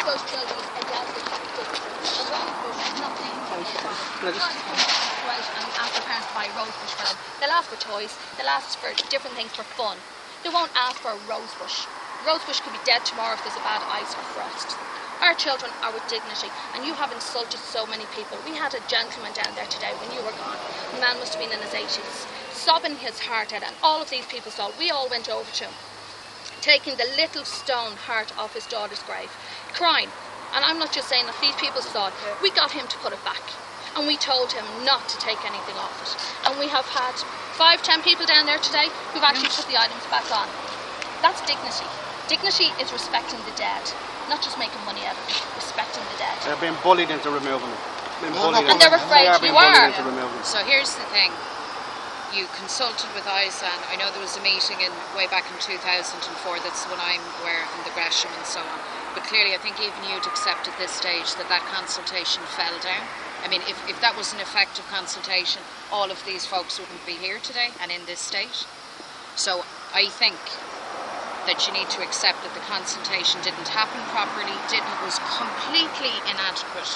those children are dealt with dignity. A rosebush is not dangerous. Go out and ask their parents to buy a rosebush for them. They'll ask for toys, they'll ask for different things for fun. They won't ask for a rosebush. A rosebush could be dead tomorrow if there's a bad ice or frost. Our children are with dignity, and you have insulted so many people. We had a gentleman down there today when you were gone. The man must have been in his 80s, sobbing his heart out, and all of these people saw. We all went over to him, taking the little stone heart off his daughter's grave, crying. And I'm not just saying that these people saw it. We got him to put it back, and we told him not to take anything off it. And we have had 5-10 people down there today who've actually put the items back on. That's dignity. Dignity is respecting the dead, not just making money out of it, respecting the dead. They're being bullied into removing them. And they're afraid you are. So here's the thing. You consulted with ISA, and I know there was a meeting way back in 2004, that's when I'm aware, in the Gresham and so on. But clearly I think even you'd accept at this stage that consultation fell down. I mean, if that was an effective consultation, all of these folks wouldn't be here today and in this state. So I think that you need to accept that the consultation didn't happen properly, was completely inadequate,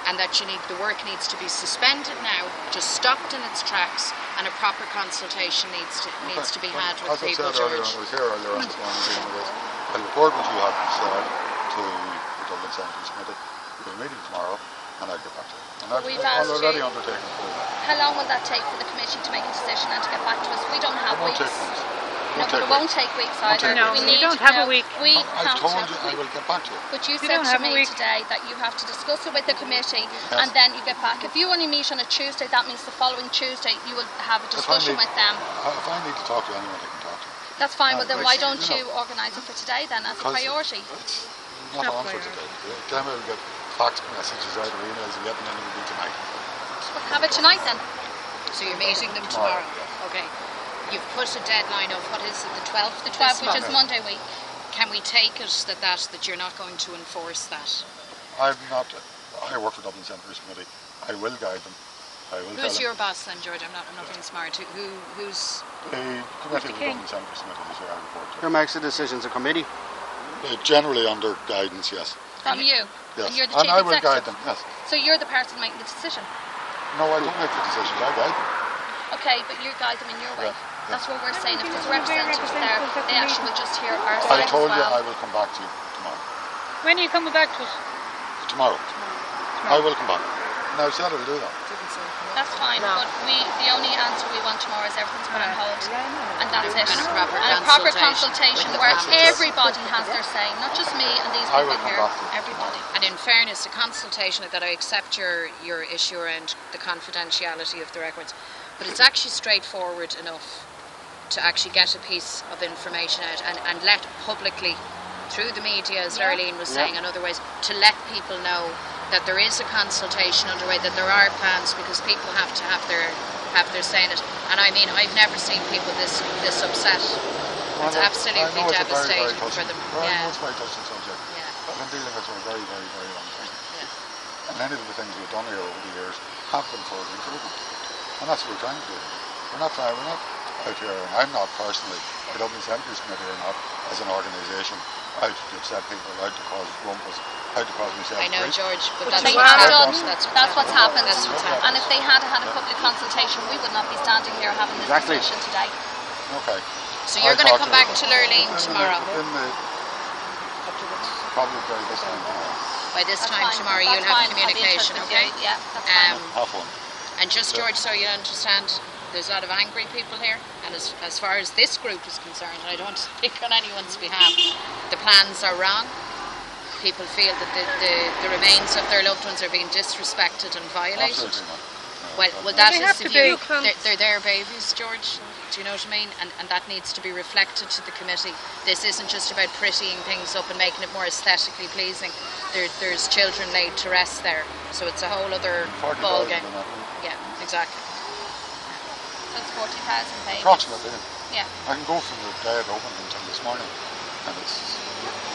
and that the work needs to be suspended now, just stopped in its tracks, and a proper consultation needs to be had with people. As I said earlier, I was here earlier on this morning dealing with this. I'll report what you have said to the Dublin Centres Committee. We'll meet tomorrow, and I'll get back to you. And I've already undertaken for you. How long will that take for the committee to make a decision and to get back to us? We don't have weeks. It won't take months. No, but it won't take weeks either. No, we don't have a week. I've told you I will get back to you. But you said to me today that you have to discuss it with the committee, and then you get back. If you only meet on a Tuesday, that means the following Tuesday you will have a discussion with them. If I need to talk to anyone, I can talk to. That's fine, but then why don't you organise it for today then as a priority? It's not on for today. Then we'll get fax messages out or emails and get them, and it will be tonight. Well, have it tonight then. So you're meeting them tomorrow? Okay. You've put a deadline of, what is it, the 12th? The 12th, which is Monday week. Can we take it that you're not going to enforce that? I work for Dublin Centres Committee. I will guide them. Who's your boss then, George? I'm not being smart. Who's the committee of the Dublin Centres Committee is who I report to. Who makes the decisions? A committee? Generally under guidance, yes. From you? Yes. And you're the chief I will executive? guide them, yes. So you're the person making the decision? No, I don't make the decisions. I guide them. Okay, but you guide them in your way. Yeah. That's what we're saying. If there's representatives there, they actually will just hear our side I told as well. you I will come back to you tomorrow. When are you coming back to us? Tomorrow. I will come back. And I've said I will do that. That's fine, but the only answer we want tomorrow is everything's put on hold. And that's it. And a proper consultation where everybody has their say, not just me and these people here, everybody. And in fairness, a consultation that I accept your issue around the confidentiality of the records, but it's actually straightforward enough to actually get a piece of information out and let publicly, through the media, as Darlene was saying, in other ways, to let people know that there is a consultation underway, that there are plans, because people have to have their say in it. And I mean, I've never seen people this upset. It's absolutely devastating for them. It's a very touching subject. I've been dealing with it for a very, very, very long time. And many of the things we've done here over the years have been for improvement. And that's what we're trying to do. We're not out here, and I'm not personally, the Dublin Centres Committee or not, as an organisation, out to upset people, out to cause rumpus, out to cause myself. I know, George, but that's what's happened. And if they had had a public consultation, we would not be standing here having this discussion today. Okay. So you're going to come back to Lurleen tomorrow? Probably by this time tomorrow. By this time tomorrow you'll have communication, okay? Yeah, that's fine. Have one. And just, George, so you understand, there's a lot of angry people here, and as far as this group is concerned, and I don't speak on anyone's behalf, the plans are wrong. People feel that the remains of their loved ones are being disrespected and violated. Well, that is the view. They're their babies, George. Do you know what I mean? And that needs to be reflected to the committee. This isn't just about prettying things up and making it more aesthetically pleasing. There's children laid to rest there, so it's a whole other ball game. Yeah, exactly. So it's 40,000 babies. Approximately. Yeah. I can go from the day it opened until this morning, and it's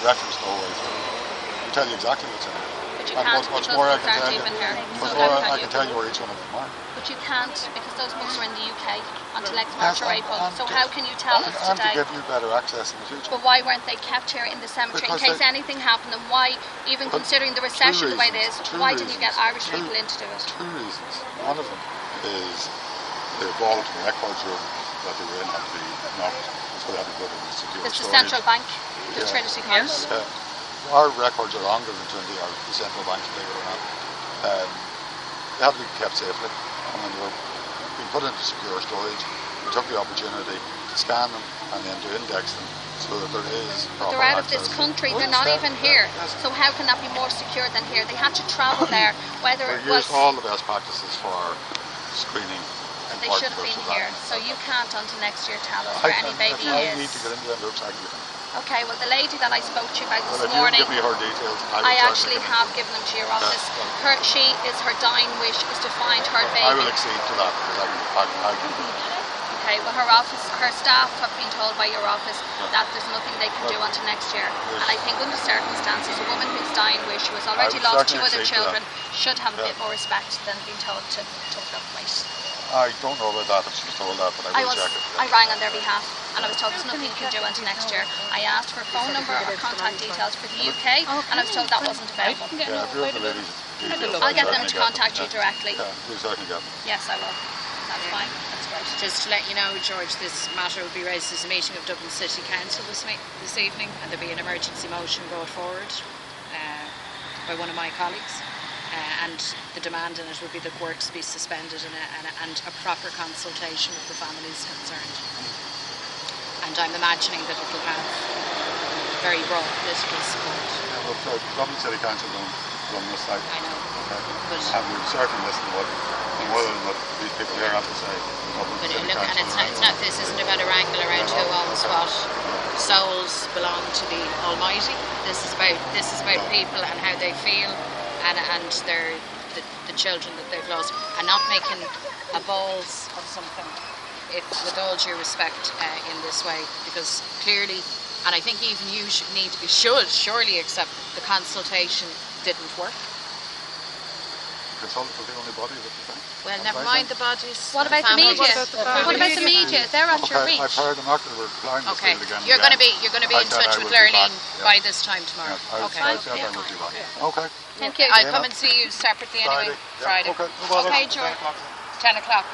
referenced always. I can tell you exactly what's in it. But you And can't what's because more, I books can aren't tell you, even here. what's So more, how I can can tell you? you where each one of them are. But you can't because those books are in the UK until next March Yes, or and- April. and So to- how can you tell us And to today? give you better access in the future. But why weren't they kept here in the cemetery in Because case they- anything happened? And why, even Well, considering the recession the way it is, two why didn't you get reasons. Irish people in to do it? Two reasons. One of them is the vault and records room that they were in had to be knocked, so they had to put in the secure This is storage. Central Bank, the Yeah. Trinity College. Our records are longer than Trinity or the central banks, believe it or not. They had to be kept safely, and when they were being put into secure storage, we took the opportunity to scan them and then to index them so that there is proper They're out of this access. country, Well, they're not yes, even yes, here. yes. So how can that be more secure than here? They had to travel there, whether We it was... used all the best practices for screening. They should have been here. So you can't until next year tell us where any baby I is. need to get into them books. I can get them. Okay, well the lady that I spoke to you about Well, this if you morning, give me her details, I will actually certainly have given them to your office. Her dying wish is to find her I baby. will accede to that because I can do it. Okay, well her staff have been told by your office that there's nothing they can do until next year. And I think under circumstances, a woman whose dying wish, who has already would lost two certainly other accede to children, that. should have a bit more respect than being told to look, wait. I don't know about that if she was told that, but I will check it. I rang on their behalf and I was told there's nothing you can do until next year. I asked for a phone number or contact details for the UK and I was told that wasn't available. Yeah, if you're the ladies, I'll get them to contact you directly. Yeah, you certainly get them. Yes, I will. That's fine. That's great. Just to let you know, George, this matter will be raised as a meeting of Dublin City Council this evening, and there'll be an emergency motion brought forward by one of my colleagues. And the demand in it would be that works be suspended and a proper consultation with the families concerned. And I'm imagining that it will have very broad political support. Yeah, well, the Dublin City Council don't run this site. I know. Okay. But And we'll certainly listen to what more than what these people here have to say. But look, and it's not. This isn't about a wrangle around who owns what. Souls belong to the Almighty. This is about people and how they feel, and the children that they've lost, and not making a balls of something. With all due respect, in this way, because clearly, and I think even you should surely accept the consultation didn't work. Consult with the only body that you think. Well, never mind the bodies. What about the families. media? What about the media? They're at your Okay, reach. I've heard. I'm not going to reply this Okay, again. you're going to be I in said touch I with would be Lurleen back, by this time tomorrow. Yeah, Okay. I said I would be back. Okay. Thank you. I'll come and see you separately anyway. Friday. Friday. Yeah, okay. Okay, George. 10 o'clock.